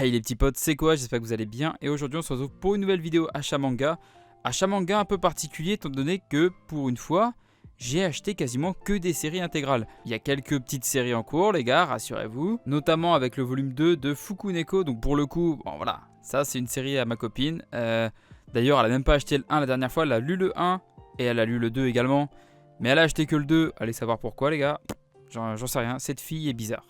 Hey les petits potes, c'est quoi? J'espère que vous allez bien et aujourd'hui on se retrouve pour une nouvelle vidéo achat manga. Achat manga un peu particulier étant donné que pour une fois, j'ai acheté quasiment que des séries intégrales. Il y a quelques petites séries en cours les gars, rassurez-vous, notamment avec le volume 2 de Fukuneko. Donc pour le coup, bon voilà, ça c'est une série à ma copine. D'ailleurs elle a même pas acheté le 1 la dernière fois, elle a lu le 1 et elle a lu le 2 également. Mais elle a acheté que le 2, allez savoir pourquoi les gars. J'en sais rien, cette fille est bizarre.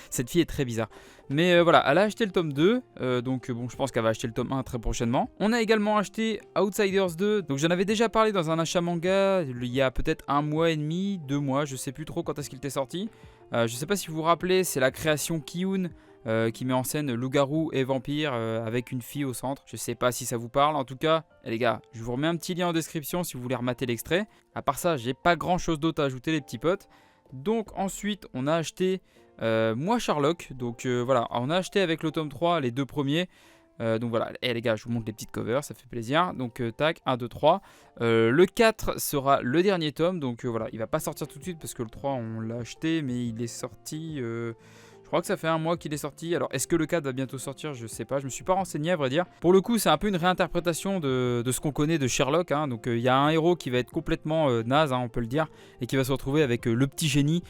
Cette fille est très bizarre. Mais voilà, elle a acheté le tome 2. Donc bon, je pense qu'elle va acheter le tome 1 très prochainement. On a également acheté Outsiders 2. Donc j'en avais déjà parlé dans un achat manga il y a peut-être 1 mois et demi, 2 mois. Je sais plus trop quand est-ce qu'il était sorti. Je sais pas si vous vous rappelez, c'est la création Kiyun qui met en scène loup-garou et vampire avec une fille au centre. Je sais pas si ça vous parle. En tout cas, les gars, je vous remets un petit lien en description si vous voulez remater l'extrait. À part ça, j'ai pas grand chose d'autre à ajouter les petits potes. Donc ensuite on a acheté moi Sherlock. Donc voilà, on a acheté avec le tome 3 les deux premiers. Donc voilà, et les gars je vous montre les petites covers, ça fait plaisir. Donc tac, 1, 2, 3. Le 4 sera le dernier tome. Donc voilà, il va pas sortir tout de suite parce que le 3 on l'a acheté. Mais il est sorti... Je crois que ça fait 1 mois qu'il est sorti. Alors est-ce que le 4 va bientôt sortir? Je sais pas, je me suis pas renseigné à vrai dire. Pour le coup c'est un peu une réinterprétation de ce qu'on connaît de Sherlock hein. Donc il y a un héros qui va être complètement naze hein, on peut le dire. Et qui va se retrouver avec le petit génie.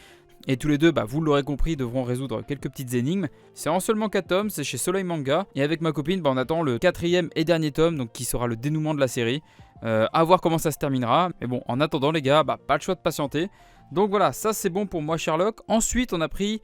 Et tous les deux, vous l'aurez compris, devront résoudre quelques petites énigmes. C'est en seulement 4 tomes, c'est chez Soleil Manga. Et avec ma copine, on attend le 4e et dernier tome, donc qui sera le dénouement de la série. À voir comment ça se terminera. Mais bon, en attendant les gars, pas le choix de patienter. Donc voilà, ça c'est bon pour moi Sherlock. Ensuite, on a pris,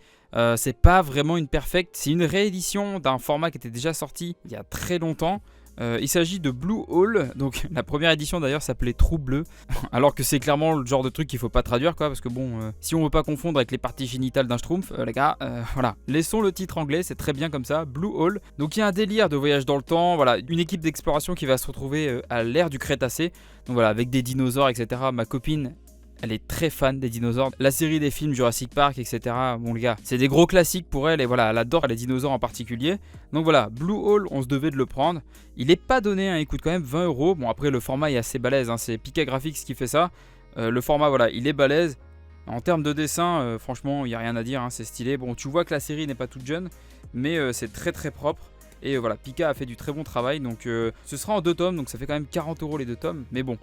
c'est pas vraiment une perfect, c'est une réédition d'un format qui était déjà sorti il y a très longtemps. Il s'agit de Blue Hole, donc la première édition d'ailleurs s'appelait Trou Bleu, alors que c'est clairement le genre de truc qu'il faut pas traduire quoi, parce que bon, si on veut pas confondre avec les parties génitales d'un schtroumpf, les gars, voilà, laissons le titre anglais, c'est très bien comme ça, Blue Hole. Donc il y a un délire de voyage dans le temps, voilà, une équipe d'exploration qui va se retrouver à l'ère du Crétacé, donc voilà, avec des dinosaures, etc. Ma copine, elle est très fan des dinosaures. La série des films Jurassic Park, etc. Bon les gars, c'est des gros classiques pour elle et voilà, elle adore les dinosaures en particulier. Donc voilà, Blue Hole, on se devait de le prendre. Il est pas donné, hein, il coûte quand même 20 €. Bon après le format est assez balèze, hein, c'est Pika Graphics qui fait ça. Le format voilà, il est balèze. En termes de dessin, franchement, il n'y a rien à dire, hein, c'est stylé. Bon, tu vois que la série n'est pas toute jeune, mais c'est très très propre. Et voilà, Pika a fait du très bon travail. Donc ce sera en 2 tomes, donc ça fait quand même 40 € les 2 tomes. Mais bon,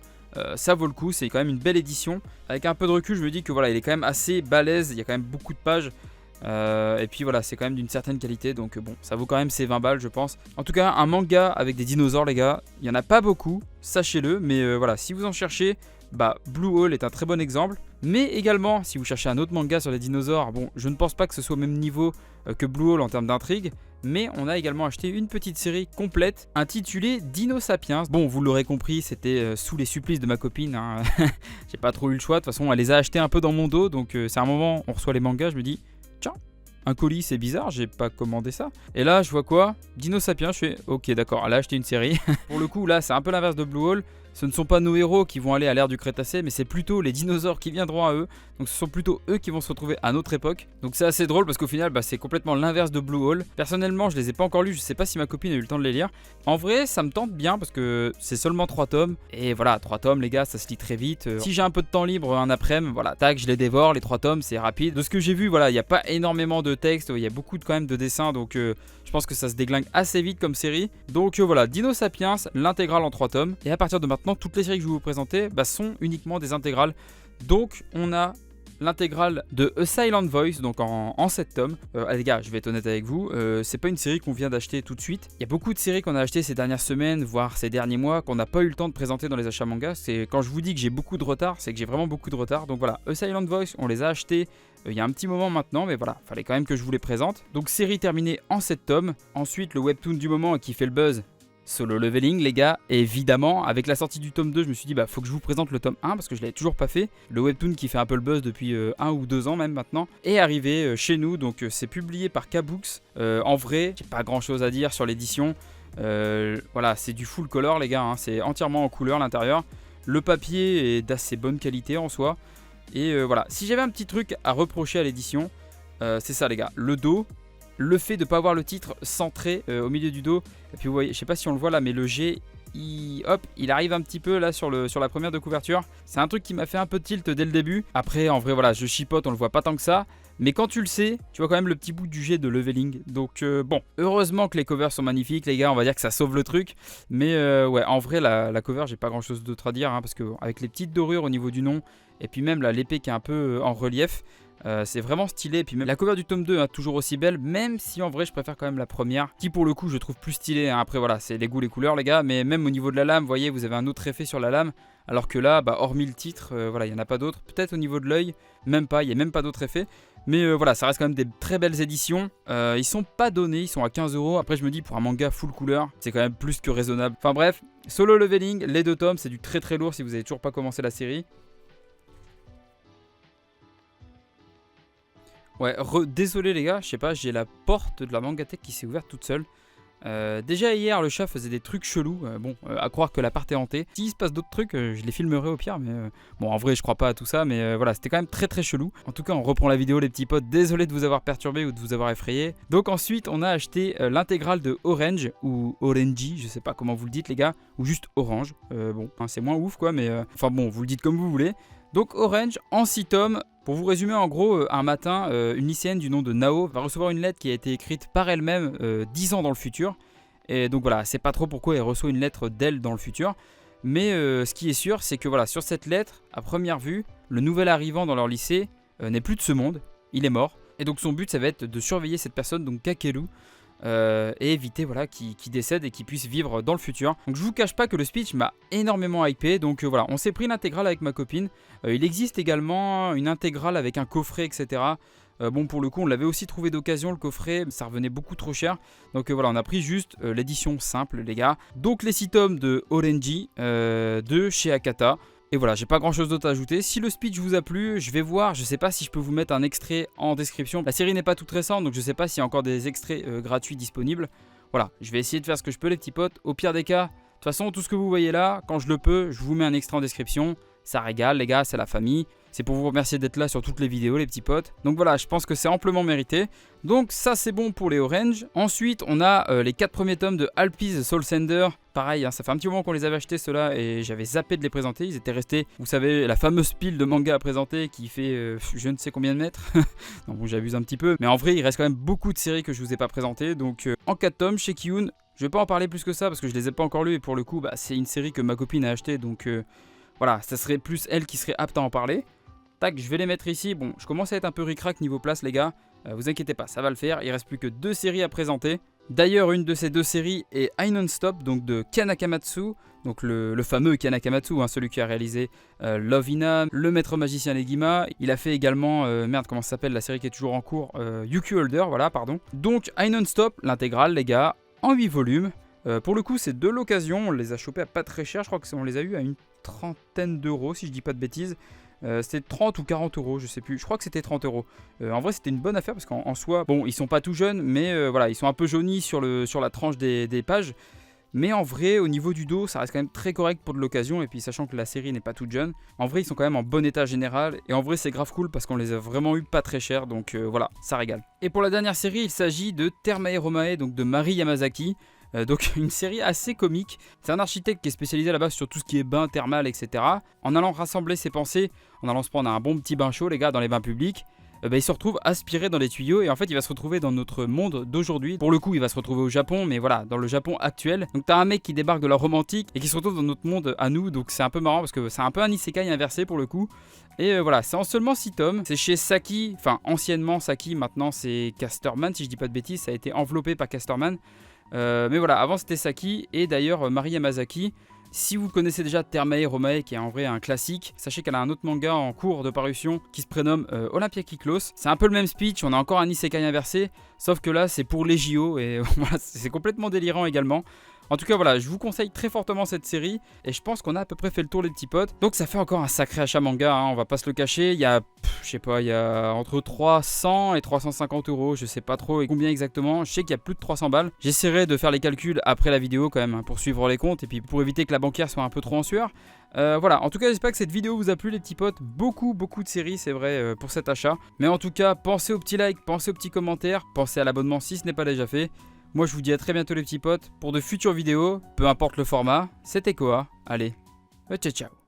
ça vaut le coup, c'est quand même une belle édition. Avec un peu de recul, je me dis que voilà, il est quand même assez balèze, il y a quand même beaucoup de pages. Et puis voilà, c'est quand même d'une certaine qualité, donc bon, ça vaut quand même ses 20 balles, je pense. En tout cas, un manga avec des dinosaures, les gars, il n'y en a pas beaucoup, sachez-le, mais voilà, si vous en cherchez, Blue Hole est un très bon exemple. Mais également, si vous cherchez un autre manga sur les dinosaures, bon, je ne pense pas que ce soit au même niveau que Blue Hole en termes d'intrigue, mais on a également acheté une petite série complète intitulée Dino Sapiens. Bon, vous l'aurez compris, c'était sous les supplices de ma copine, hein. J'ai pas trop eu le choix, de toute façon, elle les a achetés un peu dans mon dos, donc c'est un moment, on reçoit les mangas, je me dis, tiens, un colis, c'est bizarre, j'ai pas commandé ça. Et là, je vois quoi? Dino Sapiens, je fais, ok, d'accord, elle a acheté une série. Pour le coup, là, c'est un peu l'inverse de Blue Hole. Ce ne sont pas nos héros qui vont aller à l'ère du Crétacé, mais c'est plutôt les dinosaures qui viendront à eux. Donc ce sont plutôt eux qui vont se retrouver à notre époque. Donc c'est assez drôle parce qu'au final, c'est complètement l'inverse de Blue Hole. Personnellement, je les ai pas encore lus, je sais pas si ma copine a eu le temps de les lire. En vrai, ça me tente bien parce que c'est seulement 3 tomes. Et voilà, 3 tomes, les gars, ça se lit très vite. Si j'ai un peu de temps libre un après-midi, voilà, tac, je les dévore. Les 3 tomes, c'est rapide. De ce que j'ai vu, voilà, il n'y a pas énormément de texte, il y a beaucoup quand même de dessins. Donc je pense que ça se déglingue assez vite comme série. Donc voilà, Dino Sapiens, l'intégrale en 3 tomes. Et à partir de maintenant, toutes les séries que je vais vous présenter sont uniquement des intégrales. Donc on a l'intégrale de A Silent Voice, donc en 7 tomes. Les gars, je vais être honnête avec vous, c'est pas une série qu'on vient d'acheter tout de suite. Il y a beaucoup de séries qu'on a achetées ces dernières semaines, voire ces derniers mois, qu'on n'a pas eu le temps de présenter dans les achats manga. C'est quand je vous dis que j'ai beaucoup de retard, c'est que j'ai vraiment beaucoup de retard. Donc voilà, A Silent Voice, on les a achetés il y a un petit moment maintenant, mais voilà, fallait quand même que je vous les présente. Donc série terminée en 7 tomes. Ensuite, le webtoon du moment qui fait le buzz, Solo Leveling, les gars. Et évidemment, avec la sortie du tome 2, je me suis dit faut que je vous présente le tome 1 parce que je l'avais toujours pas fait. Le webtoon qui fait un peu le buzz depuis 1 ou 2 ans même maintenant est arrivé chez nous. Donc c'est publié par K-Books. En vrai, j'ai pas grand chose à dire sur l'édition. Voilà, c'est du full color, les gars, hein. C'est entièrement en couleur l'intérieur. Le papier est d'assez bonne qualité en soi. Et voilà, si j'avais un petit truc à reprocher à l'édition, c'est ça, les gars. Le dos. Le fait de ne pas avoir le titre centré au milieu du dos. Et puis vous voyez, je sais pas si on le voit là, mais le G, il arrive un petit peu là sur la première de couverture. C'est un truc qui m'a fait un peu tilt dès le début. Après, en vrai, voilà, je chipote, on le voit pas tant que ça. Mais quand tu le sais, tu vois quand même le petit bout du jet de leveling. Donc bon, heureusement que les covers sont magnifiques les gars, on va dire que ça sauve le truc. Mais ouais, en vrai la cover, j'ai pas grand chose d'autre à dire, hein, parce que avec les petites dorures au niveau du nom, et puis même là l'épée qui est un peu en relief, c'est vraiment stylé. Et puis même la cover du tome 2 est toujours aussi belle, même si en vrai je préfère quand même la première, qui pour le coup je trouve plus stylée, hein. Après voilà, c'est les goûts, les couleurs les gars, mais même au niveau de la lame, vous voyez, vous avez un autre effet sur la lame. Alors que là, bah, hormis le titre, voilà, il n'y en a pas d'autres. Peut-être au niveau de l'œil, même pas, il n'y a même pas d'autre effet. Mais voilà, ça reste quand même des très belles éditions. Ils sont pas donnés, ils sont à 15 €. Après, je me dis, pour un manga full couleur, c'est quand même plus que raisonnable. Enfin bref, Solo Leveling, les 2 tomes, c'est du très très lourd si vous avez toujours pas commencé la série. Ouais, désolé les gars, je sais pas, j'ai la porte de la Mangatech qui s'est ouverte toute seule. Déjà hier le chat faisait des trucs chelous, bon à croire que l'appart est hanté. S'il se passe d'autres trucs, je les filmerai au pire, mais bon en vrai je crois pas à tout ça, mais voilà, c'était quand même très très chelou. En tout cas on reprend la vidéo les petits potes, désolé de vous avoir perturbé ou de vous avoir effrayé. Donc ensuite on a acheté l'intégrale de Orange ou Orangey, je sais pas comment vous le dites les gars, ou juste Orange, bon hein, c'est moins ouf quoi, mais enfin bon vous le dites comme vous voulez. Donc Orange en 6 tomes. Pour vous résumer en gros, un matin, une lycéenne du nom de Nao va recevoir une lettre qui a été écrite par elle-même 10 ans dans le futur. Et donc voilà, c'est pas trop pourquoi elle reçoit une lettre d'elle dans le futur. Mais ce qui est sûr, c'est que voilà, sur cette lettre, à première vue, le nouvel arrivant dans leur lycée n'est plus de ce monde, il est mort. Et donc son but, ça va être de surveiller cette personne, donc Kakeru, et éviter voilà, qu'il décède et qu'il puisse vivre dans le futur. Donc je vous cache pas que le speech m'a énormément hypé, donc voilà, on s'est pris l'intégrale avec ma copine. Il existe également une intégrale avec un coffret, etc. Bon pour le coup on l'avait aussi trouvé d'occasion le coffret, ça revenait beaucoup trop cher. Donc voilà, on a pris juste l'édition simple les gars. Donc les 6 tomes de Orangey de chez Akata. Et voilà, j'ai pas grand chose d'autre à ajouter. Si le speech vous a plu, je vais voir, je sais pas si je peux vous mettre un extrait en description. La série n'est pas toute récente, donc je sais pas s'il y a encore des extraits gratuits disponibles. Voilà, je vais essayer de faire ce que je peux les petits potes. Au pire des cas, de toute façon tout ce que vous voyez là, quand je le peux, je vous mets un extrait en description. Ça régale les gars, c'est la famille. C'est pour vous remercier d'être là sur toutes les vidéos les petits potes. Donc voilà, je pense que c'est amplement mérité. Donc ça c'est bon pour les Orange. Ensuite on a les 4 premiers tomes de Alpi's Soul Sender. Pareil, hein, ça fait un petit moment qu'on les avait achetés ceux-là et j'avais zappé de les présenter. Ils étaient restés, vous savez, la fameuse pile de manga à présenter qui fait je ne sais combien de mètres. Non bon j'abuse un petit peu. Mais en vrai il reste quand même beaucoup de séries que je vous ai pas présentées. Donc en 4 tomes chez Kiyun. Je vais pas en parler plus que ça parce que je les ai pas encore lus. Et pour le coup bah, c'est une série que ma copine a achetée. Donc voilà, ça serait plus elle qui serait apte à en parler. Tac, je vais les mettre ici. Bon, je commence à être un peu ric-rac niveau place, les gars. Vous inquiétez pas, ça va le faire. Il reste plus que 2 séries à présenter. D'ailleurs, une de ces 2 séries est I Non-Stop, donc de Ken Akamatsu. Donc le fameux Ken Akamatsu, hein, celui qui a réalisé Love Hina, Le Maître Magicien Negima. Il a fait également, merde, comment ça s'appelle, la série qui est toujours en cours, Yuki Holder, voilà, pardon. Donc I Non-Stop, l'intégrale, les gars, en 8 volumes. Pour le coup, c'est de l'occasion. On les a chopés à pas très cher. Je crois qu'on les a eu à une trentaine d'euros, si je dis pas de bêtises. C'était 30 ou 40 euros, je sais plus. Je crois que c'était 30 euros. En vrai, c'était une bonne affaire parce qu'en soi, bon, ils sont pas tout jeunes, mais voilà, ils sont un peu jaunis sur la tranche des pages. Mais en vrai, au niveau du dos, ça reste quand même très correct pour de l'occasion. Et puis, sachant que la série n'est pas toute jeune, en vrai, ils sont quand même en bon état général. Et en vrai, c'est grave cool parce qu'on les a vraiment eu pas très cher. Donc voilà, ça régale. Et pour la dernière série, il s'agit de Termae Romae, donc de Mari Yamazaki. Donc une série assez comique. C'est un architecte qui est spécialisé à la base sur tout ce qui est bain thermal, etc. En allant rassembler ses pensées, en allant se prendre un bon petit bain chaud, les gars, dans les bains publics, il se retrouve aspiré dans les tuyaux et en fait il va se retrouver dans notre monde d'aujourd'hui. Pour le coup il va se retrouver au Japon, mais voilà, dans le Japon actuel. Donc t'as un mec qui débarque de la Rome antique et qui se retrouve dans notre monde à nous. Donc c'est un peu marrant parce que c'est un peu un isekai inversé pour le coup. Et voilà, c'est en seulement 6 tomes. C'est chez Saki, enfin anciennement Saki, maintenant c'est Casterman si je dis pas de bêtises. Ça a été enveloppé par Casterman. Mais voilà, avant c'était Saki et d'ailleurs Mari Yamazaki. Si vous connaissez déjà Termae Romae qui est en vrai un classique, sachez qu'elle a un autre manga en cours de parution qui se prénomme Olympia Kiklos. C'est un peu le même speech, on a encore un isekai inversé, sauf que là c'est pour les JO et voilà, c'est complètement délirant également. En tout cas voilà, je vous conseille très fortement cette série et je pense qu'on a à peu près fait le tour les petits potes. Donc ça fait encore un sacré achat manga, hein, on va pas se le cacher. Il y a, je sais pas, il y a entre 300 et 350 euros, je sais pas trop et combien exactement. Je sais qu'il y a plus de 300 balles. J'essaierai de faire les calculs après la vidéo quand même, hein, pour suivre les comptes et puis pour éviter que la banquière soit un peu trop en sueur. Voilà, en tout cas j'espère que cette vidéo vous a plu les petits potes. Beaucoup de séries c'est vrai pour cet achat. Mais en tout cas pensez au petit like, pensez au petit commentaire, pensez à l'abonnement si ce n'est pas déjà fait. Moi je vous dis à très bientôt les petits potes pour de futures vidéos, peu importe le format. C'était Koa, allez, ciao ciao.